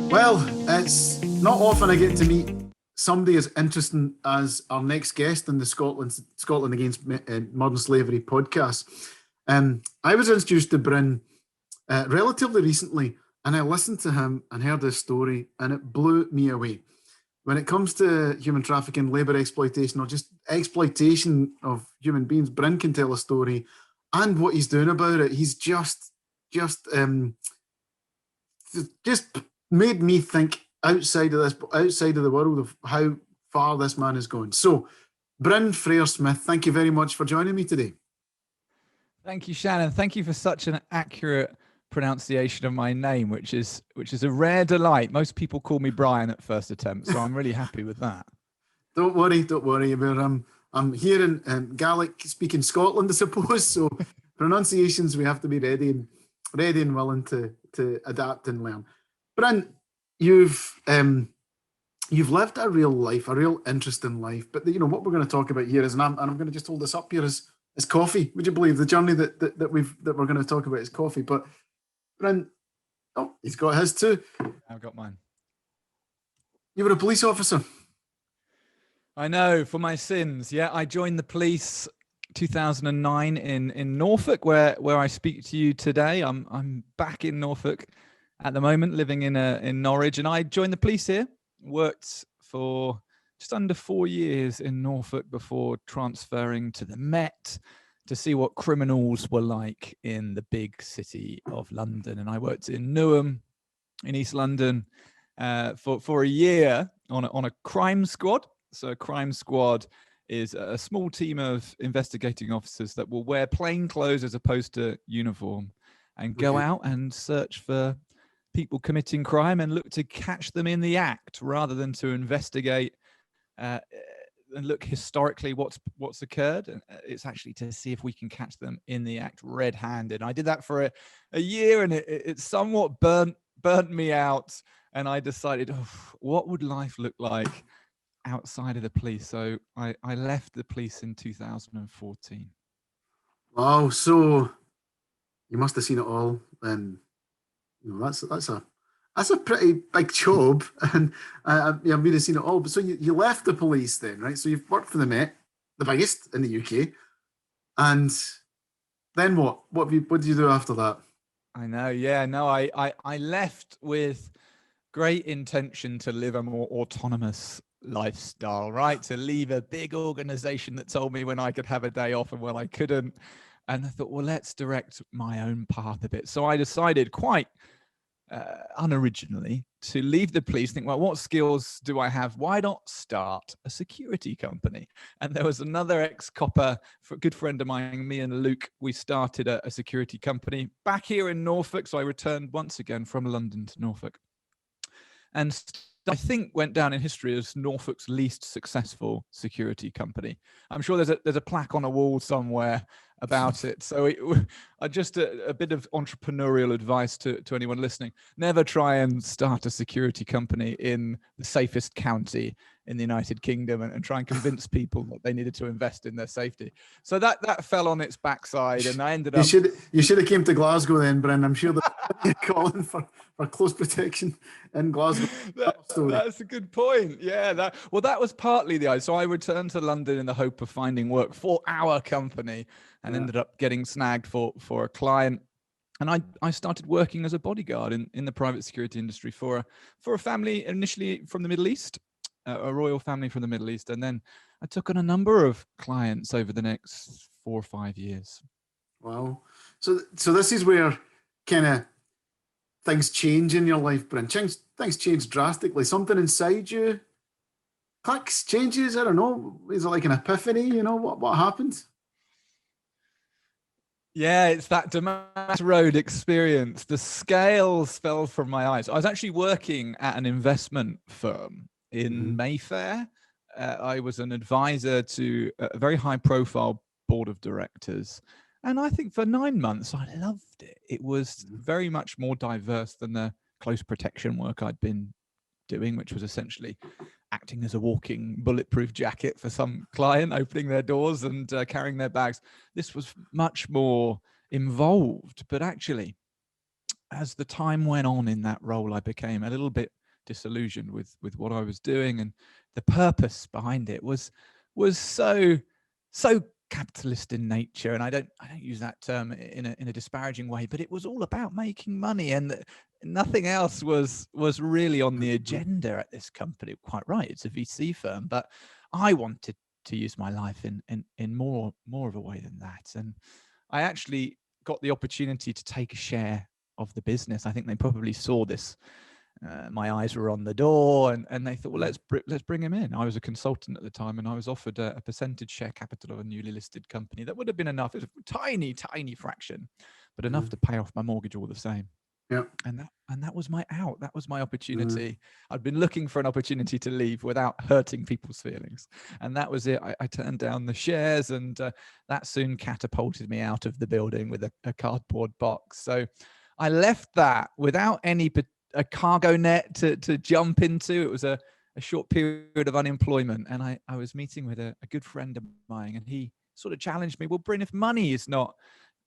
Well, it's not often I get to meet somebody as interesting as our next guest in the Scotland Against Modern Slavery podcast. I was introduced to Bryn relatively recently, and I listened to him and heard his story, and it blew me away. When it comes to human trafficking, labour exploitation, or just exploitation of human beings, Bryn can tell a story, and what he's doing about it, he's just made me think outside of the world of how far this man is going. So, Bryn Frere-Smith, thank you very much for joining me today. Thank you, Shannon. Thank you for such an accurate pronunciation of my name, which is a rare delight. Most people call me Brian at first attempt, so I'm really happy with that. Don't worry. I'm here in Gaelic-speaking Scotland, I suppose. So pronunciations, we have to be ready and willing to adapt and learn. Bryn, you've lived a real life, a real interesting life. But what we're going to talk about here is, and I'm going to just hold this up here, is coffee. Would you believe the journey that we're going to talk about is coffee? But Bryn, he's got his too. I've got mine. You were a police officer. I know, for my sins. Yeah, I joined the police 2009 in Norfolk, where I speak to you today. I'm back in Norfolk at the moment, living in Norwich, and I joined the police here. Worked for just under 4 years in Norfolk before transferring to the Met to see what criminals were like in the big city of London. And I worked in Newham in East London for a year on a crime squad. So a crime squad is a small team of investigating officers that will wear plain clothes as opposed to uniform and go out and search for people committing crime and look to catch them in the act rather than to investigate and look historically what's occurred. And it's actually to see if we can catch them in the act red-handed. I did that for a year, and it somewhat burnt me out, and I decided, what would life look like outside of the police? So I left the police in 2014. Wow, so you must have seen it all, and that's a pretty big job, and I've really seen it all. But so you left the police then, right? So you've worked for the Met, the biggest in the UK, and then what? What did you do after that? I know, yeah, no, I left with great intention to live a more autonomous lifestyle, right? To leave a big organization that told me when I could have a day off and when I couldn't. And I thought, well, let's direct my own path a bit. So I decided quite unoriginally to leave the police, think, well, what skills do I have? Why not start a security company? And there was another ex-copper, a good friend of mine, me and Luke, we started a security company back here in Norfolk. So I returned once again from London to Norfolk. And I think went down in history as Norfolk's least successful security company. I'm sure there's a plaque on a wall somewhere about it. So just a bit of entrepreneurial advice to anyone listening: never try and start a security company in the safest county in the United Kingdom and try and convince people that they needed to invest in their safety. So that fell on its backside, and I ended up. You should have came to Glasgow then, Bryn. I'm sure they're calling for close protection in Glasgow. That's a good point. Yeah, that was partly the idea. So I returned to London in the hope of finding work for our company, and ended up getting snagged for a client. And I started working as a bodyguard in the private security industry for a family initially from the Middle East, a royal family from the Middle East. And then I took on a number of clients over the next 4 or 5 years. Wow. So this is where kind of things change in your life, Bryn. Things change drastically. Something inside you clicks, changes. I don't know. Is it like an epiphany? What happened? Yeah, it's that Damascus Road experience. The scales fell from my eyes. I was actually working at an investment firm in Mayfair. I was an advisor to a very high-profile board of directors. And I think for 9 months, I loved it. It was very much more diverse than the close protection work I'd been doing, which was essentially acting as a walking bulletproof jacket for some client, opening their doors and carrying their bags. This was much more involved, but actually as the time went on in that role, I became a little bit disillusioned with what I was doing, and the purpose behind it was so capitalist in nature. And I don't use that term in a disparaging way, but it was all about making money, and nothing else was really on the agenda at this company. Quite right, it's a VC firm, but I wanted to use my life in more of a way than that. And I actually got the opportunity to take a share of the business. I think they probably saw this. My eyes were on the door, and they thought, well, let's bring him in. I was a consultant at the time, and I was offered a percentage share capital of a newly listed company. That would have been enough. It was a tiny fraction, but enough to pay off my mortgage all the same. Yeah. And that was my out. That was my opportunity. I'd been looking for an opportunity to leave without hurting people's feelings, and that was it. I turned down the shares, and that soon catapulted me out of the building with a cardboard box. So I left that without a cargo net to jump into. It was a short period of unemployment, and I was meeting with a good friend of mine, and he sort of challenged me. Well, Bryn, if money is not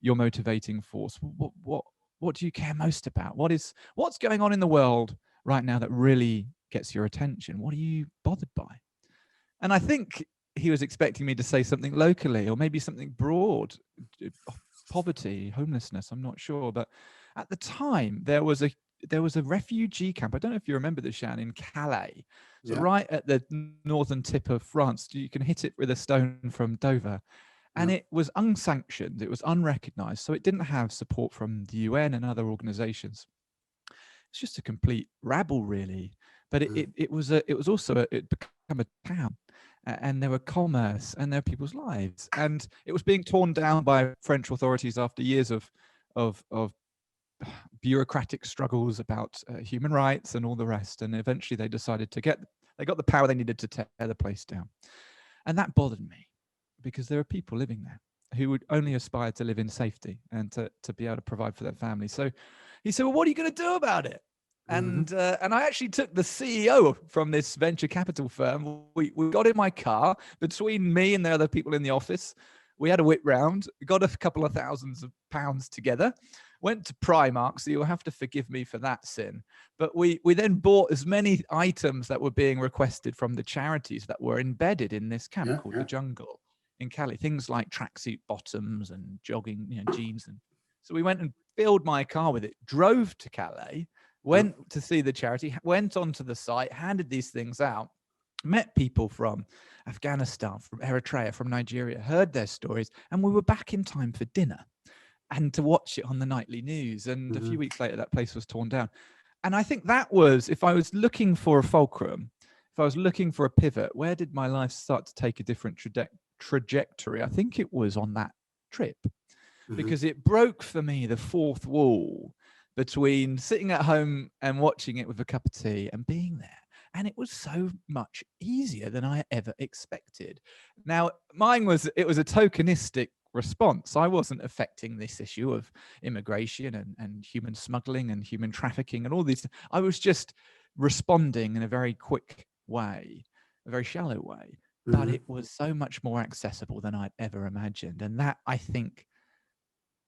your motivating force, what do you care most about? What's going on in the world right now that really gets your attention? What are you bothered by? And I think he was expecting me to say something locally, or maybe something broad, poverty, homelessness. I'm not sure, but at the time there was a refugee camp. I don't know if you remember this, Shan, in Calais. So right at the northern tip of France. You can hit it with a stone from Dover. And it was unsanctioned, it was unrecognized. So it didn't have support from the UN and other organizations. It's just a complete rabble, really. But it became a town, and there were commerce, and there were people's lives. And it was being torn down by French authorities after years of bureaucratic struggles about human rights and all the rest. And eventually they decided they got the power they needed to tear the place down. And that bothered me, because there are people living there who would only aspire to live in safety and to be able to provide for their families. So he said, well, what are you going to do about it? And I actually took the CEO from this venture capital firm. We got in my car, between me and the other people in the office. We had a whip round, got a couple of thousands of pounds together, went to Primark, so you'll have to forgive me for that sin. But we then bought as many items that were being requested from the charities that were embedded in this camp called the Jungle in Calais. Things like tracksuit bottoms and jogging, jeans. And so we went and filled my car with it, drove to Calais, went to see the charity, went onto the site, handed these things out, met people from Afghanistan, from Eritrea, from Nigeria, heard their stories, and we were back in time for dinner and to watch it on the nightly news. And a few weeks later, that place was torn down. And I think that was, if I was looking for a fulcrum, if I was looking for a pivot, where did my life start to take a different trajectory? I think it was on that trip, because it broke for me the fourth wall between sitting at home and watching it with a cup of tea and being there. And it was so much easier than I ever expected. Now, it was a tokenistic response. I wasn't affecting this issue of immigration and human smuggling and human trafficking and all these. I was just responding in a very quick way, a very shallow way. But it was so much more accessible than I'd ever imagined. And that, I think,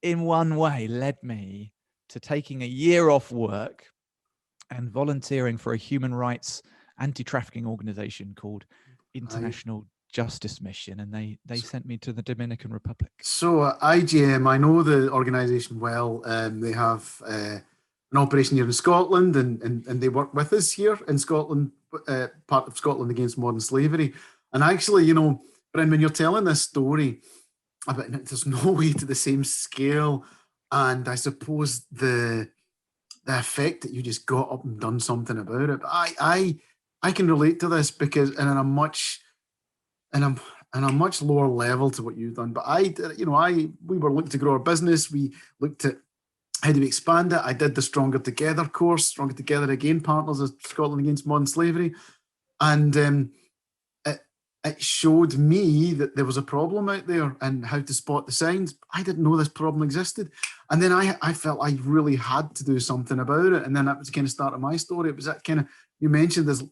in one way led me to taking a year off work and volunteering for a human rights anti-trafficking organization called International Justice Mission, and they sent me to the Dominican Republic. So IJM, I know the organization well. They have an operation here in Scotland, and they work with us here in Scotland, part of Scotland Against Modern Slavery. And actually, Bryn, when you're telling this story, there's no way to the same scale, and I suppose the effect that you just got up and done something about it. But I can relate to this, because in a much lower level to what you've done. But we were looking to grow our business. We looked at how do we expand it. I did the Stronger Together course, Stronger Together Again, Partners of Scotland Against Modern Slavery, and it showed me that there was a problem out there and how to spot the signs. I didn't know this problem existed. And then I felt I really had to do something about it. And then that was kind of start of my story. It was that kind of, you mentioned this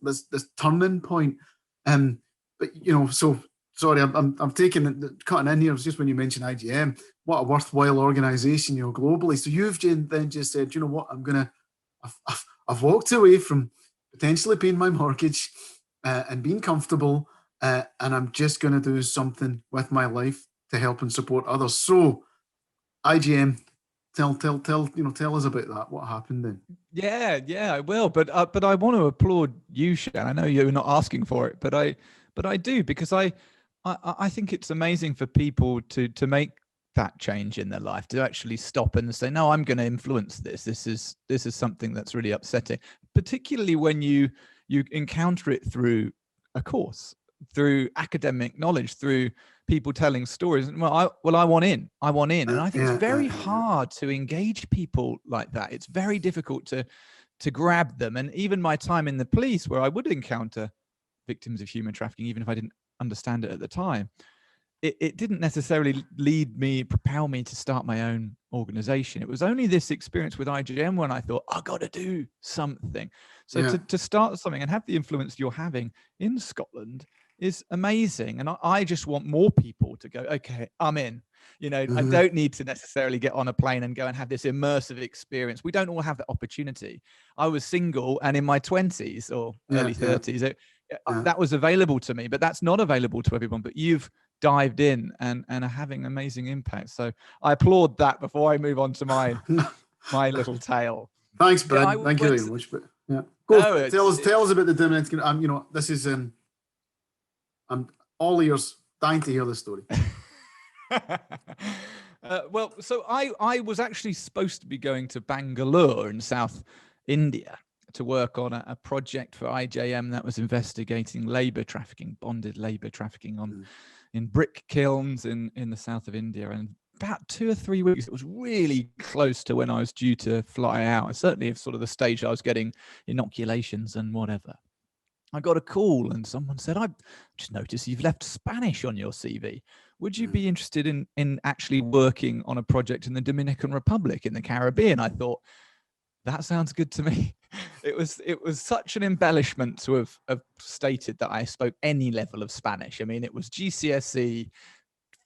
turning point. But, so sorry, I'm taking cutting in here. It's just when you mentioned IGM, what a worthwhile organisation, globally. So you've then just said, you know what, I've walked away from potentially paying my mortgage and being comfortable, and I'm just going to do something with my life to help and support others. So IGM, tell us about that. What happened then? Yeah, I will. But I want to applaud you, Shan. I know you're not asking for it, but I do, because I think it's amazing for people to make that change in their life, to actually stop and say, no, I'm going to influence this. This is something that's really upsetting, particularly when you encounter it through a course, through academic knowledge, through people telling stories. And I want in. And I think it's very hard to engage people like that. It's very difficult to grab them. And even my time in the police, where I would encounter victims of human trafficking, even if I didn't understand it at the time, it didn't necessarily propel me to start my own organization. It was only this experience with IGM when I thought, I've got to do something. So to start something and have the influence you're having in Scotland is amazing. And I just want more people to go, okay, I'm in. I don't need to necessarily get on a plane and go and have this immersive experience. We don't all have that opportunity. I was single and in my 20s or early 30s. That was available to me, but that's not available to everyone. But you've dived in and are having amazing impact. So I applaud that before I move on to my little tale. Thanks, Bryn. Thank you very much. But tell us about the Dominican. This is I'm all ears, dying to hear the story. Well, so I was actually supposed to be going to Bangalore in South India to work on a project for IJM that was investigating labor trafficking, bonded labor trafficking in brick kilns in the south of India. And about 2 or 3 weeks, it was really close to when I was due to fly out. Certainly sort of the stage I was getting inoculations and whatever. I got a call and someone said, I just noticed you've left Spanish on your CV. Would you be interested in actually working on a project in the Dominican Republic in the Caribbean? I thought, that sounds good to me. It was such an embellishment to have stated that I spoke any level of Spanish. I mean, it was GCSE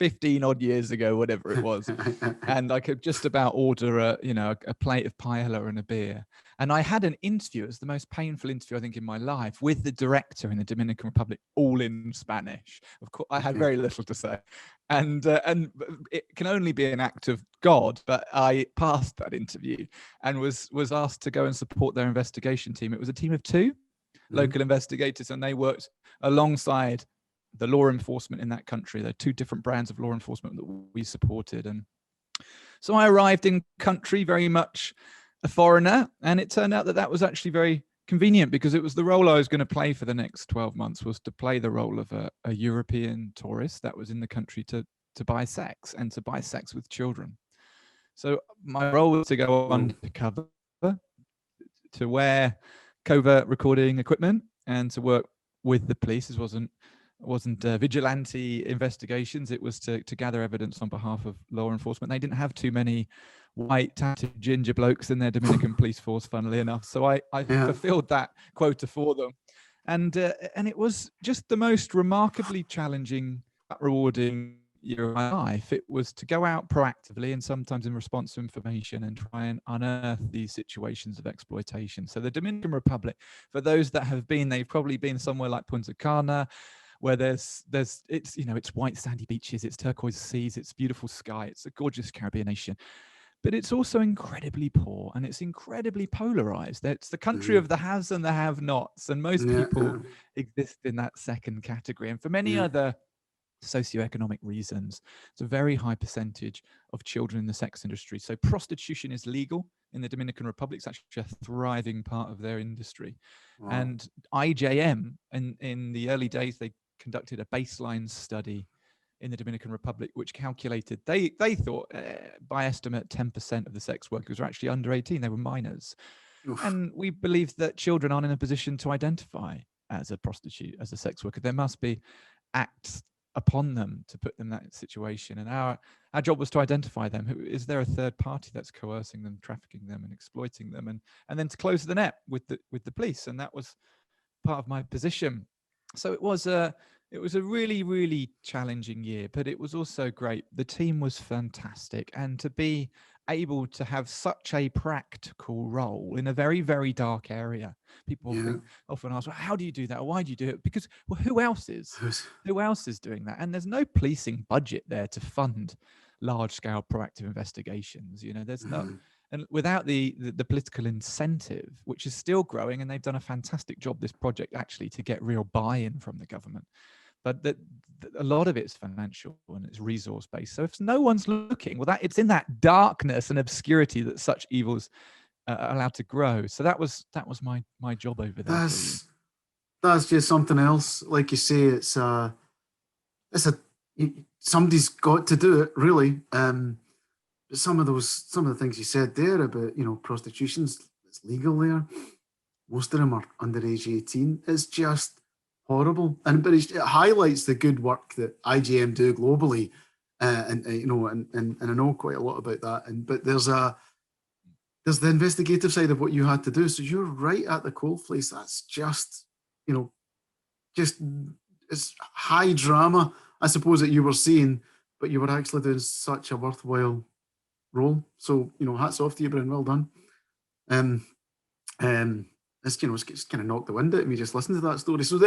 15 odd years ago, whatever it was. And I could just about order a plate of paella and a beer. And I had an interview. It was the most painful interview, I think, in my life, with the director in the Dominican Republic, all in Spanish. Of course, I had very little to say. And it can only be an act of God, but I passed that interview and was asked to go and support their investigation team. It was a team of 2 local investigators, and they worked alongside the law enforcement in that country. There are 2 different brands of law enforcement that we supported. And so I arrived in country very much a foreigner, and it turned out that was actually very convenient, because it was the role I was going to play for the next 12 months, was to play the role of a European tourist that was in the country to buy sex, and to buy sex with children. So my role was to go undercover, to wear covert recording equipment, and to work with the police. This wasn't vigilante investigations. It was to gather evidence on behalf of law enforcement. They didn't have too many white tatted ginger blokes in their Dominican police force, funnily enough. So I fulfilled that quota for them. And it was just the most remarkably challenging, rewarding year of my life. It was to go out proactively and sometimes in response to information and try and unearth these situations of exploitation. So the Dominican Republic, for those that have been, they've probably been somewhere like Punta Cana, where it's white sandy beaches, it's turquoise seas, it's beautiful sky, it's a gorgeous Caribbean nation. But it's also incredibly poor, and it's incredibly polarized. It's the country of the haves and the have-nots, and most people exist in that second category. And for many other socioeconomic reasons, it's a very high percentage of children in the sex industry. So prostitution is legal in the Dominican Republic. It's actually a thriving part of their industry. Wow. And IJM, in the early days, they conducted a baseline study in the Dominican Republic, which calculated, they thought, by estimate, 10% of the sex workers were actually under 18. They were minors. Oof. And we believe that children aren't in a position to identify as a prostitute, as a sex worker. There must be acts upon them to put them in that situation. And our job was to identify them. Is there a third party that's coercing them, trafficking them and exploiting them? And then to close the net with the police. And that was part of my position. So it It was a really, really challenging year, but it was also great. The team was fantastic. And to be able to have such a practical role in a very, very dark area. People often ask, well, how do you do that? Or why do you do it? Because, well, who else is? Who else is doing that? And there's no policing budget there to fund large-scale proactive investigations. There's no, and without the political incentive, which is still growing, and they've done a fantastic job, this project, actually, to get real buy-in from the government. But a lot of it's financial and it's resource based. So if no one's looking, well, it's in that darkness and obscurity that such evils are allowed to grow. So that was my job over there. That's just something else. Like you say, somebody's got to do it, really. But some of the things you said there about prostitution's, it's legal there. Most of them are underage 18. It's just horrible, but it highlights the good work that IJM do globally, and I know quite a lot about that. But there's the investigative side of what you had to do. So you're right at the coalface. That's just it's high drama, I suppose, that you were seeing, but you were actually doing such a worthwhile role. So hats off to you, Bryn. Well done. It's it's kind of knocked the wind out of me just listening to that story. So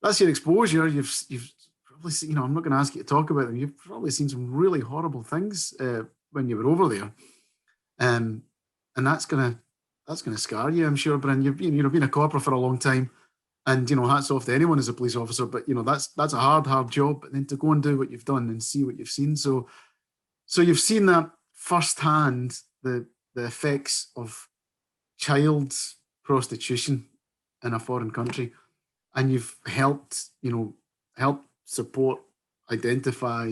that's your exposure. You've probably seen, I'm not going to ask you to talk about them. You've probably seen some really horrible things when you were over there, and that's gonna scar you, I'm sure, Bryn. You've been a copper for a long time, and hats off to anyone as a police officer. But that's a hard job. But then to go and do what you've done and see what you've seen, so you've seen that firsthand, the effects of child prostitution in a foreign country, and you've helped support, identify,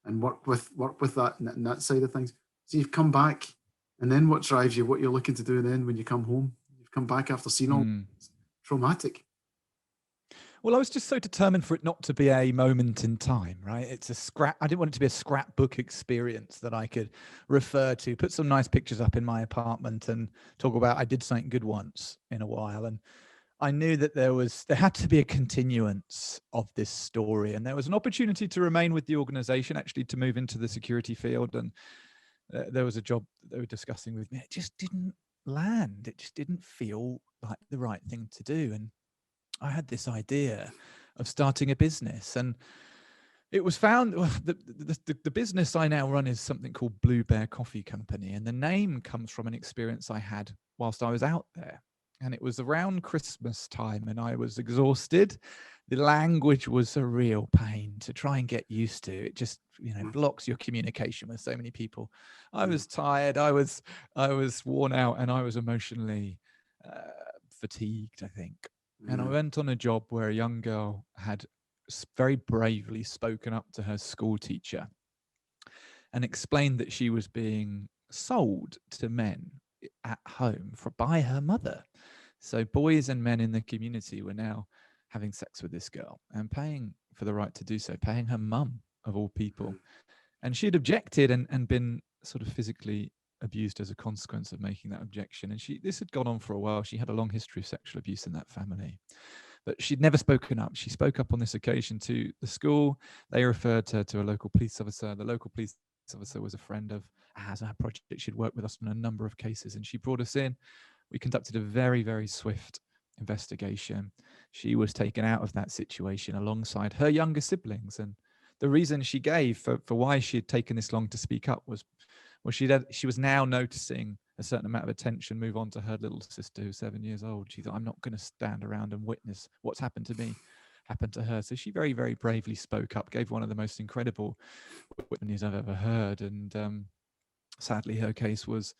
and work with that and that side of things. So you've come back, and then what drives you? What you're looking to do then when you come home? You've come back after seeing all traumatic. Well, I was just so determined for it not to be a moment in time, right? It's a scrap. I didn't want it to be a scrapbook experience that I could refer to, put some nice pictures up in my apartment and talk about I did something good once in a while. And I knew that there had to be a continuance of this story. And there was an opportunity to remain with the organization, actually to move into the security field. And there was a job that they were discussing with me. It just didn't land. It just didn't feel like the right thing to do. And I had this idea of starting a business, and it was found, the business I now run is something called Blue Bear Coffee Company. And the name comes from an experience I had whilst I was out there. And it was around Christmas time, and I was exhausted. The language was a real pain to try and get used to. It just, blocks your communication with so many people. I was tired. I was worn out, and I was emotionally fatigued, I think. And I went on a job where a young girl had very bravely spoken up to her school teacher and explained that she was being sold to men at home by her mother. So boys and men in the community were now having sex with this girl and paying for the right to do so, paying her mum of all people. And she'd objected and been sort of physically abused as a consequence of making that objection. And this had gone on for a while. She had a long history of sexual abuse in that family, but she'd never spoken up. She spoke up on this occasion to the school. They referred her to a local police officer. The local police officer was a friend of ours, our project. She'd worked with us on a number of cases, and she brought us in. We conducted a very, very swift investigation. She was taken out of that situation alongside her younger siblings. And the reason she gave for why she had taken this long to speak up was, well, she was now noticing a certain amount of attention move on to her little sister, who's 7 years old. She thought, I'm not going to stand around and witness what's happened to me happen to her. So she very, very bravely spoke up, gave one of the most incredible witnesses I've ever heard. And sadly, her case was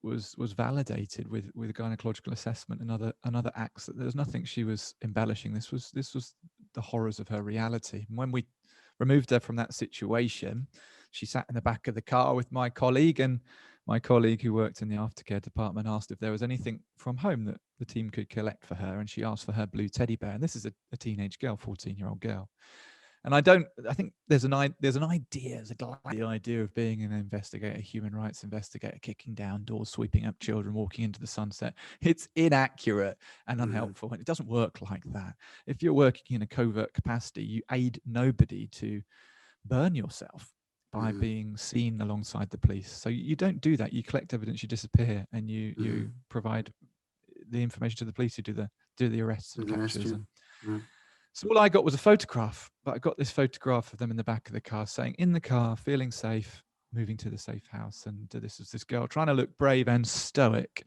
validated with a gynecological assessment and other acts. That there was nothing she was embellishing. This was the horrors of her reality. And when we removed her from that situation, she sat in the back of the car with my colleague, and my colleague who worked in the aftercare department asked if there was anything from home that the team could collect for her, and she asked for her blue teddy bear. And this is a teenage girl, 14-year-old girl. And I think there's an idea, there's the idea of being an investigator, human rights investigator, kicking down doors, sweeping up children, walking into the sunset. It's inaccurate and unhelpful. And it doesn't work like that. If you're working in a covert capacity, you aid nobody to burn yourself by being seen alongside the police. So you don't do that. You collect evidence, you disappear, and you provide the information to the police who do the arrests and captures. So all I got was a photograph, but I got this photograph of them in the back of the car saying, in the car, feeling safe, moving to the safe house. And this was this girl trying to look brave and stoic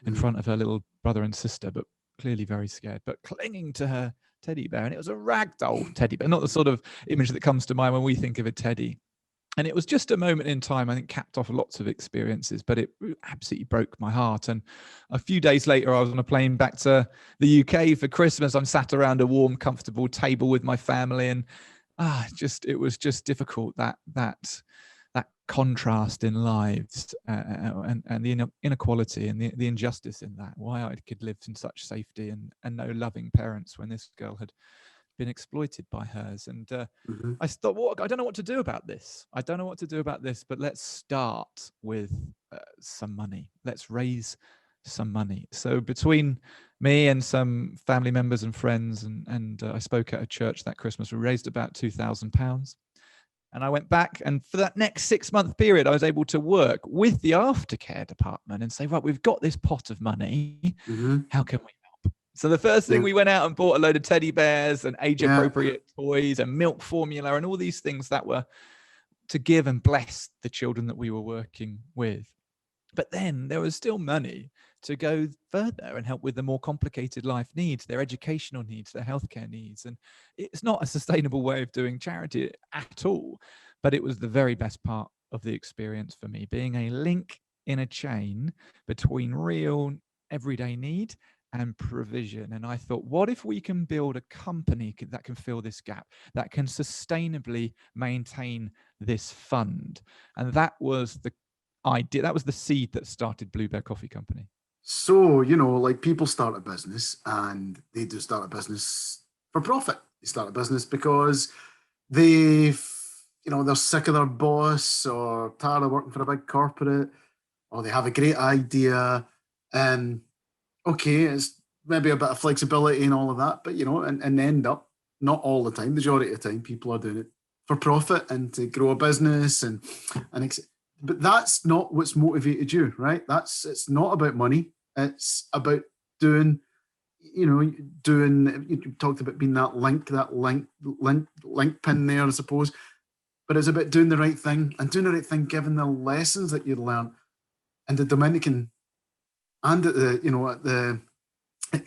in front of her little brother and sister, but clearly very scared, but clinging to her teddy bear. And it was a ragdoll teddy bear, not the sort of image that comes to mind when we think of a teddy. And it was just a moment in time, I think, capped off lots of experiences, but it absolutely broke my heart. And a few days later, I was on a plane back to the UK for Christmas. I'm sat around a warm, comfortable table with my family, and it was just difficult, that contrast in lives and the inequality and the injustice in that. Why I could live in such safety and no loving parents when this girl had been exploited by hers. And I thought, well, I don't know what to do about this. But let's start with some money. Let's raise some money. So between me and some family members and friends, and I spoke at a church that Christmas, we raised about £2,000. And I went back, and for that next 6-month period, I was able to work with the aftercare department and say, right, we've got this pot of money. How can we help? So the first thing, we went out and bought a load of teddy bears and age-appropriate toys and milk formula and all these things that were to give and bless the children that we were working with. But then there was still money to go further and help with the more complicated life needs, their educational needs, their healthcare needs. And it's not a sustainable way of doing charity at all, but it was the very best part of the experience for me, being a link in a chain between real everyday need and provision. And I thought, what if we can build a company that can fill this gap, that can sustainably maintain this fund? And that was the idea, that was the seed that started Blue Bear Coffee Company. So, like, people start a business, and they do start a business for profit. They start a business because they're sick of their boss or tired of working for a big corporate, or they have a great idea. Okay, it's maybe a bit of flexibility and all of that, but and end up, not all the time, majority of the time, people are doing it for profit and to grow a business but that's not what's motivated you, right? It's not about money. It's about doing. You talked about being that link pin there, I suppose. But it's about doing the right thing, given the lessons that you learned in the Dominican and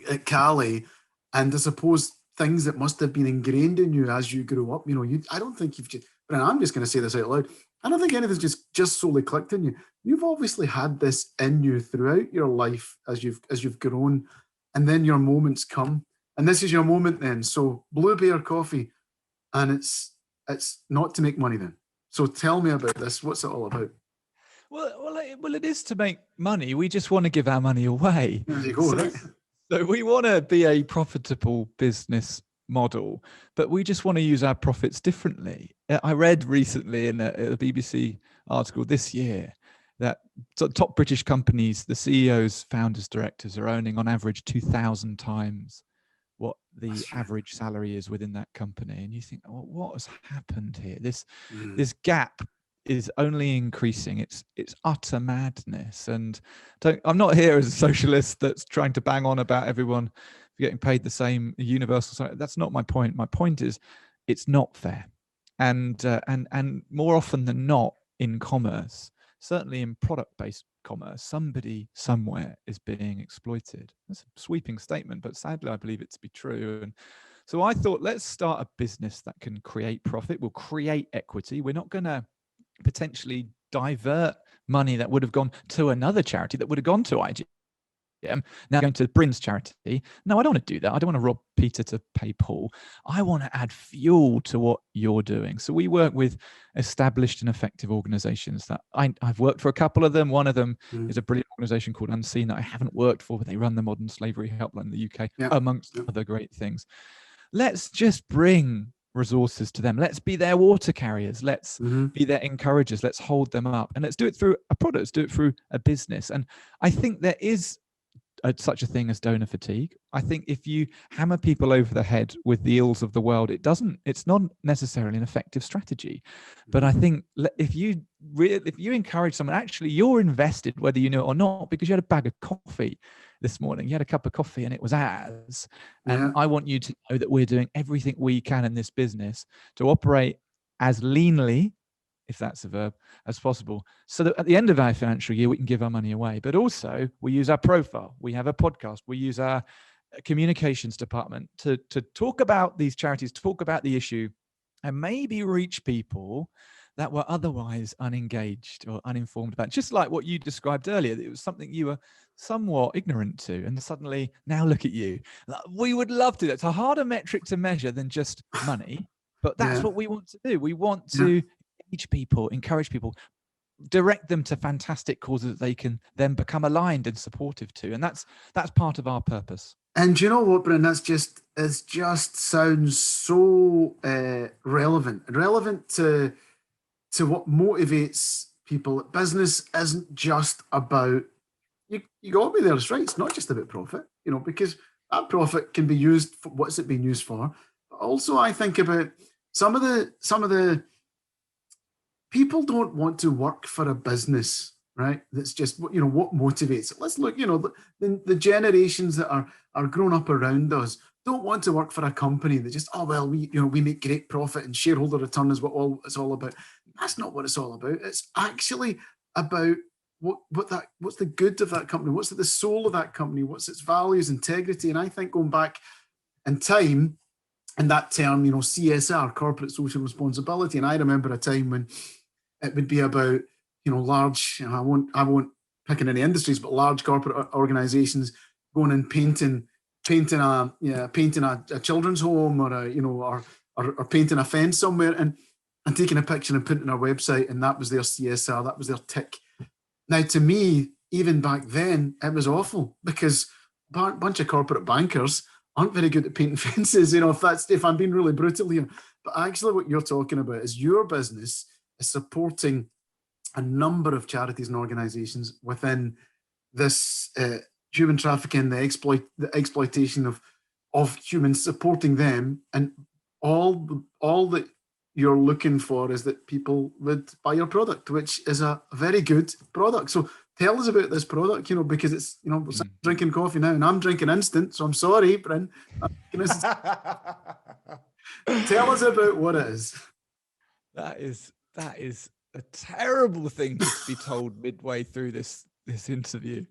at Cali, and I suppose things that must have been ingrained in you as you grew up. I don't think you've just. But I'm just going to say this out loud. I don't think anything's just solely clicked in you. You've obviously had this in you throughout your life as you've grown, and then your moments come, and this is your moment then. So Blue Bear Coffee, and it's not to make money then. So tell me about this. What's it all about? Well, it is to make money. We just want to give our money away. There you go. Right? So we want to be a profitable business model, but we just want to use our profits differently. I read recently in a BBC article this year that top British companies, the CEOs, founders, directors are earning on average 2,000 times what the average salary is within that company. And you think, well, what has happened here? This gap is only increasing. It's utter madness. And I'm not here as a socialist that's trying to bang on about everyone getting paid the same universal salary. That's not my point. My point is it's not fair. And more often than not in commerce, certainly in product-based commerce, somebody somewhere is being exploited. That's a sweeping statement, but sadly I believe it to be true. And so I thought, let's start a business that can create profit, will create equity. We're not going to potentially divert money that would have gone to another charity, that would have gone to IGM, now going to Bryn's charity. No, I don't want to do that. I don't want to rob Peter to pay Paul. I want to add fuel to what you're doing. So we work with established and effective organizations that I've worked for a couple of them. One of them is a brilliant organization called Unseen that I haven't worked for, but they run the Modern Slavery Helpline in the UK, amongst other great things. Let's just bring resources to them. Let's be their water carriers. Let's be their encouragers. Let's hold them up, and let's do it through a product. Let's do it through a business. And I think there is such a thing as donor fatigue. I think if you hammer people over the head with the ills of the world, it's not necessarily an effective strategy. But I think if you encourage someone, actually you're invested whether you know it or not, because you had a bag of coffee this morning, you had a cup of coffee and it was ours. And I want you to know that we're doing everything we can in this business to operate as leanly, if that's a verb, as possible, so that at the end of our financial year, we can give our money away. But also we use our profile. We have a podcast. We use our communications department to talk about these charities, talk about the issue, and maybe reach people that were otherwise unengaged or uninformed about. Just like what you described earlier, it was something you were somewhat ignorant to, and suddenly now look at you. We would love to. It's a harder metric to measure than just money, but that's what we want to do. We want to engage people, encourage people, direct them to fantastic causes that they can then become aligned and supportive to, and that's part of our purpose. And you know what, Bryn? It just sounds so relevant to what motivates people. Business isn't just about you got me there. It's right. It's not just about profit, because that profit can be used for what's it being used for. But also, I think about some of the people don't want to work for a business, right? That's just what motivates it. Let's look. The generations that are grown up around us don't want to work for a company that just we make great profit and shareholder return is what it's all about. That's not what it's all about. It's actually about what's the good of that company, what's the soul of that company, what's its values, integrity. And I think going back in time, and that term, CSR, corporate social responsibility. And I remember a time when it would be about, large, I won't pick in any industries, but large corporate organizations going and painting a children's home or painting a fence somewhere and taking a picture and putting it on our website, and that was their CSR, that was their tick. Now, to me, even back then, it was awful because a bunch of corporate bankers aren't very good at painting fences, if I'm being really brutal here. But actually what you're talking about is your business is supporting a number of charities and organizations within this human trafficking, the exploitation of humans, supporting them, and all that you're looking for is that people would buy your product, which is a very good product. So tell us about this product, because it's, we're drinking coffee now and I'm drinking instant. So I'm sorry, Bryn. Tell us about what it is. That is a terrible thing to be told midway through this interview.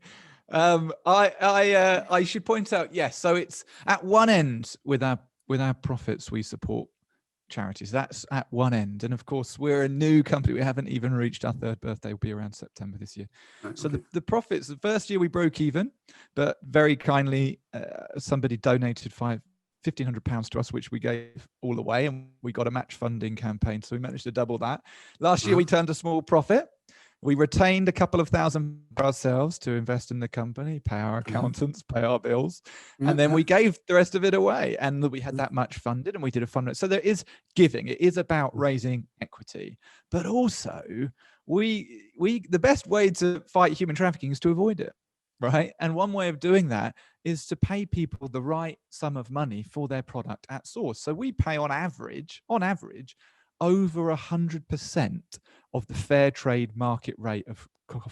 I should point out, yes. So it's at one end with our profits, we support charities. That's at one end, and of course we're a new company. We haven't even reached our third birthday. Will be around September this year. Right, so the profits, the first year we broke even, but very kindly somebody donated £1,500 to us, which we gave all away, and we got a match funding campaign, so we managed to double that. Last year we turned a small profit. We retained a couple of thousand for ourselves to invest in the company, pay our accountants, pay our bills. And then we gave the rest of it away. And we had that much funded and we did a fundraiser. So there is giving. It is about raising equity. But also, the best way to fight human trafficking is to avoid it, right? And one way of doing that is to pay people the right sum of money for their product at source. So we pay on average, over 100% of the fair trade market rate of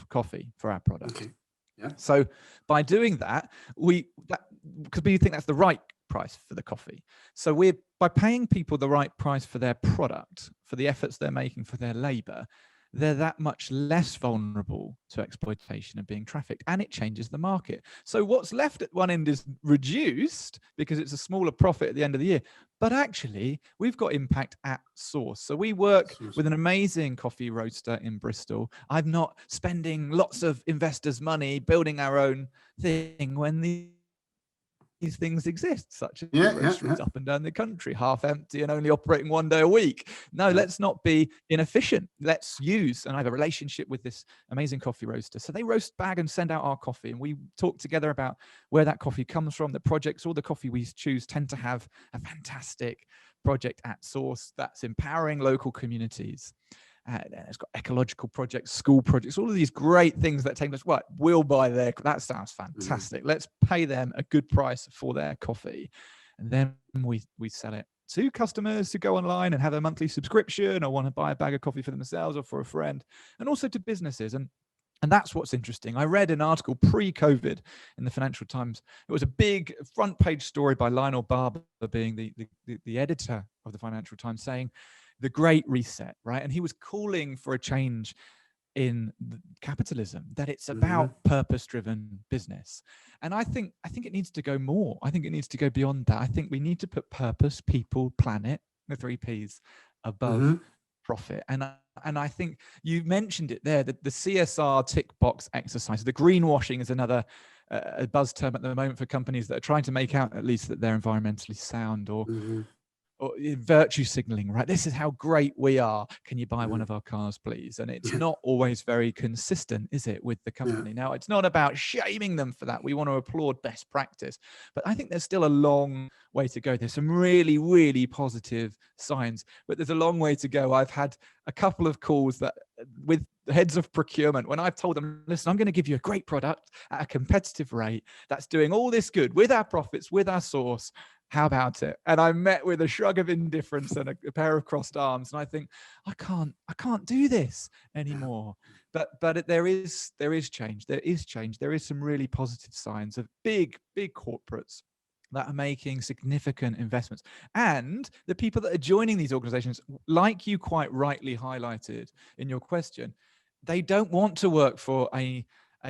coffee for our product. Okay. Yeah. So by doing that, because we think that's the right price for the coffee. So by paying people the right price for their product, for the efforts they're making, for their labor, they're that much less vulnerable to exploitation and being trafficked, and it changes the market. So what's left at one end is reduced because it's a smaller profit at the end of the year, but actually we've got impact at source. So we work with an amazing coffee roaster in Bristol. I'm not spending lots of investors' money building our own thing when these things exist, such as roasteries up and down the country, half empty and only operating one day a week. No, let's not be inefficient. Let's use, and I have a relationship with this amazing coffee roaster. So they roast, bag and send out our coffee, and we talk together about where that coffee comes from, the projects. All the coffee we choose tend to have a fantastic project at source that's empowering local communities. It's got ecological projects, school projects, all of these great things that take us. What we'll buy there. That sounds fantastic. Let's pay them a good price for their coffee, and then we sell it to customers who go online and have a monthly subscription or want to buy a bag of coffee for themselves or for a friend, and also to businesses. And that's what's interesting. I read an article pre-COVID in the Financial Times. It was a big front page story by Lionel Barber, being the editor of the Financial Times, saying the Great Reset, right? And he was calling for a change in capitalism, that it's about purpose-driven business. And I think it needs to go more. I think it needs to go beyond that. I think we need to put purpose, people, planet, the 3 Ps above profit. And I think you mentioned it there, that the CSR tick box exercise, the greenwashing is another a buzz term at the moment for companies that are trying to make out at least that they're environmentally sound, or virtue signaling, right? This is how great we are. Can you buy one of our cars, please? And it's not always very consistent, is it, with the company? Now, it's not about shaming them for that. We want to applaud best practice. But I think there's still a long way to go. There's some really, really positive signs, but there's a long way to go. I've had a couple of calls that with heads of procurement, when I've told them, listen, I'm going to give you a great product at a competitive rate that's doing all this good with our profits, with our source. How about it? And I met with a shrug of indifference and a pair of crossed arms. And I think, I can't do this anymore. But there is change. There is change. There is some really positive signs of big corporates that are making significant investments. And the people that are joining these organizations, like you quite rightly highlighted in your question, they don't want to work for a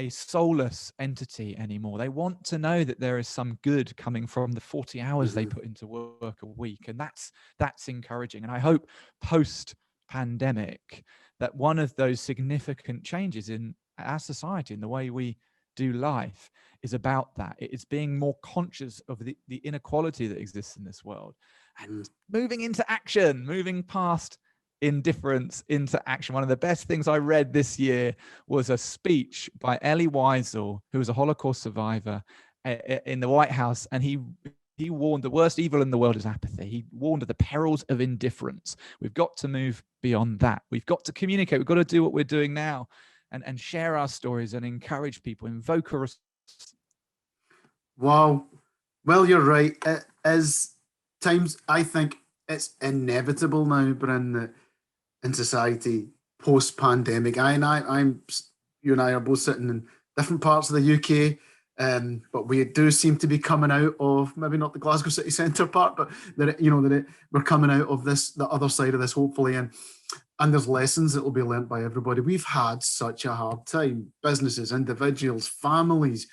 soulless entity anymore. They want to know that there is some good coming from the 40 hours they put into work a week. And that's encouraging. And I hope post-pandemic that one of those significant changes in our society, in the way we do life, is about that. It's being more conscious of the inequality that exists in this world and moving into action, moving past indifference into action. One of the best things I read this year was a speech by Elie Wiesel, who was a Holocaust survivor, in the White House, and he warned the worst evil in the world is apathy. He warned of the perils of indifference. We've got to move beyond that. We've got to communicate. We've got to do what we're doing now and share our stories and encourage people, invoke a response. Wow. Well, you're right. It is times, I think it's inevitable now, Bryn, that in society post-pandemic, you and I are both sitting in different parts of the UK, but we do seem to be coming out of, maybe not the Glasgow city centre part, but that we're coming out of the other side of this, hopefully, and there's lessons that will be learnt by everybody. We've had such a hard time, businesses, individuals, families,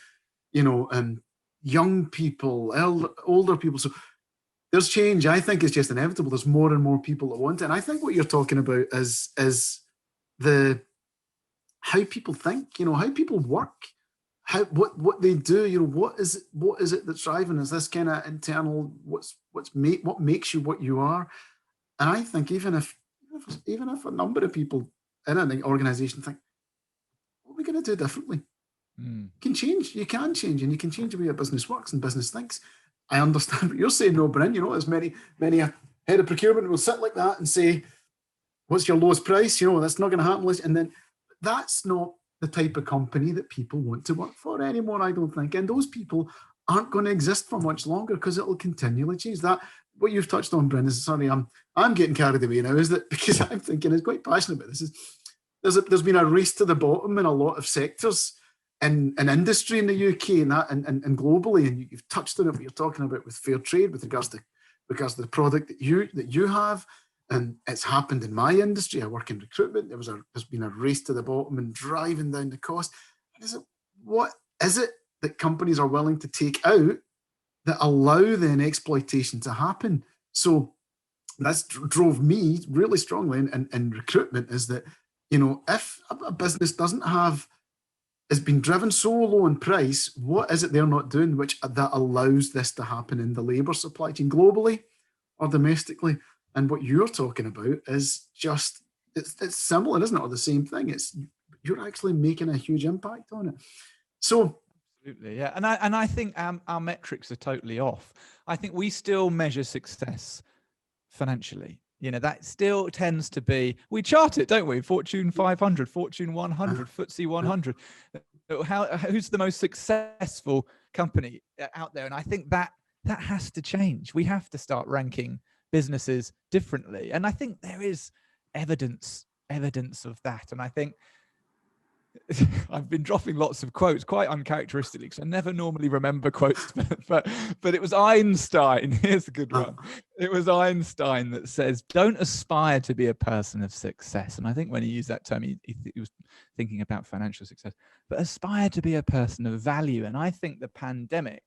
young people, older people. So there's change. I think it's just inevitable. There's more and more people that want it. And I think what you're talking about is how people think, how people work, what they do, what is it that's driving? Is this kind of internal, what makes you what you are? And I think even if a number of people in an organization think, what are we going to do differently? You can change, and you can change the way a business works and business thinks. I understand what you're saying, no, Bryn. As many a head of procurement will sit like that and say, what's your lowest price? That's not going to happen. And then that's not the type of company that people want to work for anymore, I don't think. And those people aren't going to exist for much longer because it'll continually change. That what you've touched on, Bryn, is sorry, I'm getting carried away now, is that because I'm thinking, is quite passionate about this. There's been a race to the bottom in a lot of sectors. In industry in the UK and globally, and you've touched on it, what you're talking about with fair trade with regards to the product that you have, and it's happened in my industry. I work in recruitment. There's been a race to the bottom and driving down the cost. What is it that companies are willing to take out that allow then exploitation to happen? So that's drove me really strongly in recruitment, is that if a business has been driven so low in price, what is it they're not doing that allows this to happen in the labour supply chain globally or domestically? And what you're talking about is just, it's similar, isn't it? Or the same thing. You're actually making a huge impact on it. So absolutely, yeah. And I think our metrics are totally off. I think we still measure success financially. You know, that still tends to be, we chart it, don't we? Fortune 500, Fortune 100, FTSE 100. Who's the most successful company out there? And I think that has to change. We have to start ranking businesses differently. And I think there is evidence of that. And I think I've been dropping lots of quotes, quite uncharacteristically, because I never normally remember quotes, but it was Einstein. Here's a good one. It was Einstein that says, don't aspire to be a person of success. And I think when he used that term, he was thinking about financial success, but aspire to be a person of value. And I think the pandemic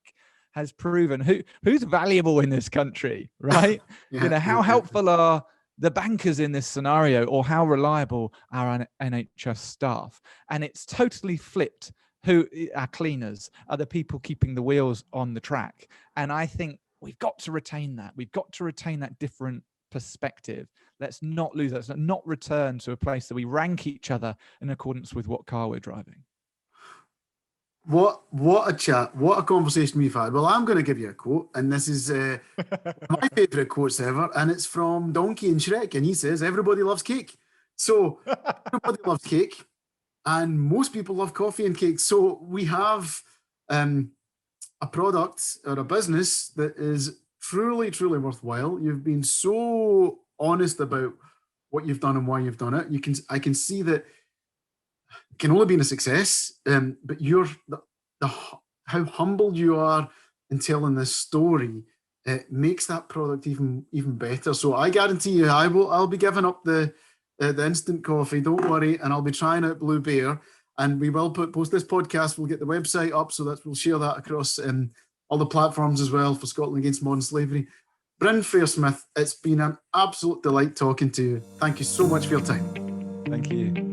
has proven who's valuable in this country, right? You know, how helpful are the bankers in this scenario, or how reliable are NHS staff? And it's totally flipped. Who our cleaners are the people keeping the wheels on the track. And I think we've got to retain that. We've got to retain that different perspective. Let's not lose that. Let's not return to a place that we rank each other in accordance with what car we're driving. What a chat. What a conversation we've had. Well, I'm going to give you a quote, and this is my favourite quotes ever, and it's from Donkey and Shrek, and he says, everybody loves cake. So everybody loves cake, and most people love coffee and cake. So we have a product or a business that is truly, truly worthwhile. You've been so honest about what you've done and why you've done it. I can see that it can only be a success, but you're how humble you are in telling this story. It makes that product even better. So I guarantee you, I'll be giving up the instant coffee. Don't worry, and I'll be trying out Blue Bear. And we will post this podcast. We'll get the website up, so that we'll share that across all the platforms as well for Scotland Against Modern Slavery. Bryn Frere-Smith, it's been an absolute delight talking to you. Thank you so much for your time. Thank you.